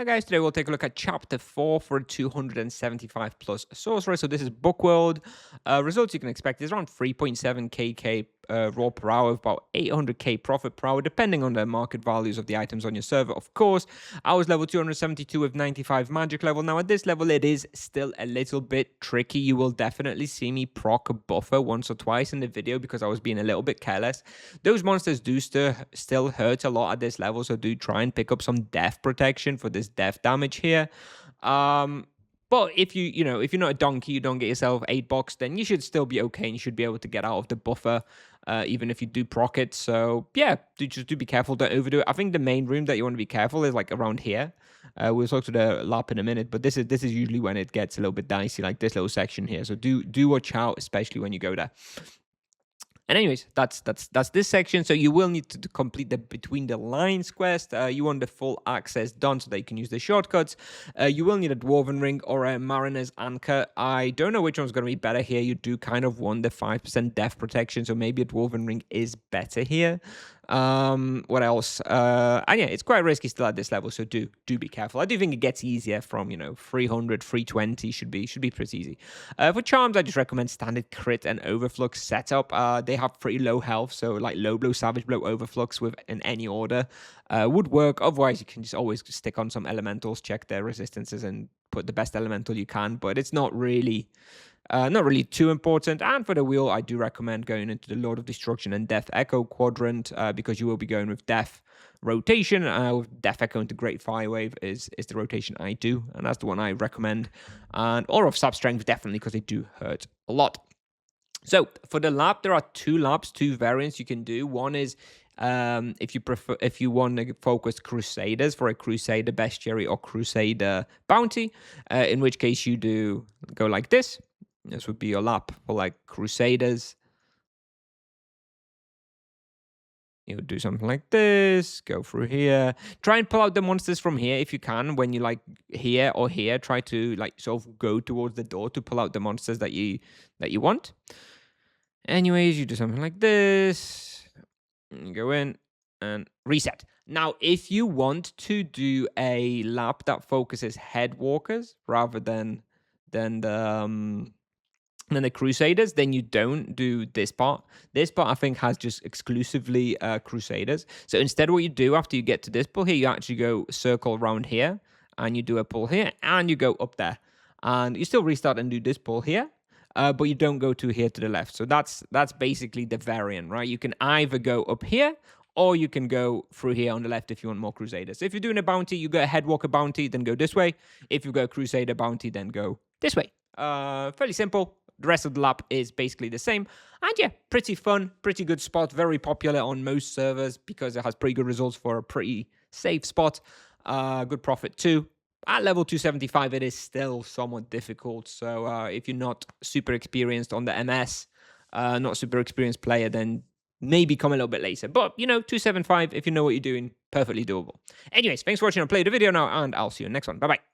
Hi guys, today we'll take a look at chapter 4 for a 275 plus sorcerer. So this is Bookworld. Results you can expect is around 3.7 kk raw per hour, about 800k profit per hour, depending on the market values of the items on your server, of course. I was level 272 with 95 magic level. Now at this level, it is still a little bit tricky. You will definitely see me proc a buffer once or twice in the video because I was being a little bit careless. Those monsters do still hurt a lot at this level, so do try and pick up some death protection for this death damage here. But if if you're not a donkey, you don't get yourself 8 box, then you should still be okay and you should be able to get out of the buffer, even if you do proc it. So yeah, do be careful, don't overdo it. I think the main room that you want to be careful is like around here. We'll talk to the lap in a minute, but this is usually when it gets a little bit dicey, like this little section here. So do watch out, especially when you go there. And anyways, that's this section. So you will need to complete the between the lines quest. You want the full access done so that you can use the shortcuts. You will need a dwarven ring or a mariner's anchor. I don't know which one's going to be better here. You do kind of want the 5% death protection, so maybe a dwarven ring is better here. What else? And yeah, it's quite risky still at this level, so do be careful. I do think it gets easier from 300, 320 should be pretty easy. For charms, I just recommend standard crit and overflux setup. They have pretty low health, so like low blow, savage blow, overflux in any order would work. Otherwise, you can just always stick on some elementals, check their resistances, and put the best elemental you can. But it's not really too important. And for the wheel, I do recommend going into the Lord of Destruction and Death Echo quadrant because you will be going with Death rotation. With Death Echo into Great Firewave is the rotation I do, and that's the one I recommend. And Aura of Sap Strength definitely because they do hurt a lot. So for the lap, there are two variants you can do. One is if you want to focus Crusaders for a Crusader Bestiary or Crusader Bounty, in which case you do go like this. This would be your lap for like Crusaders. You would do something like this, go through here. Try and pull out the monsters from here if you can. When you like here or here, try to like sort of go towards the door to pull out the monsters that you want. Anyways, you do something like this. You go in and reset. Now, if you want to do a lap that focuses headwalkers rather than the Crusaders, then you don't do this part. This part, I think, has just exclusively Crusaders. So instead, what you do after you get to this pull here, you actually go circle around here, and you do a pull here, and you go up there. And you still restart and do this pull here, but you don't go to here to the left. So that's basically the variant, right? You can either go up here, or you can go through here on the left if you want more Crusaders. So if you're doing a bounty, you go a Headwalker bounty, then go this way. If you go Crusader bounty, then go this way. Fairly simple. The rest of the lap is basically the same. And yeah, pretty fun, pretty good spot. Very popular on most servers because it has pretty good results for a pretty safe spot. Good profit too. At level 275, it is still somewhat difficult. So if you're not super experienced on the MS, not super experienced player, then maybe come a little bit later. But, 275, if you know what you're doing, perfectly doable. Anyways, thanks for watching. I'll play the video now, and I'll see you in the next one. Bye-bye.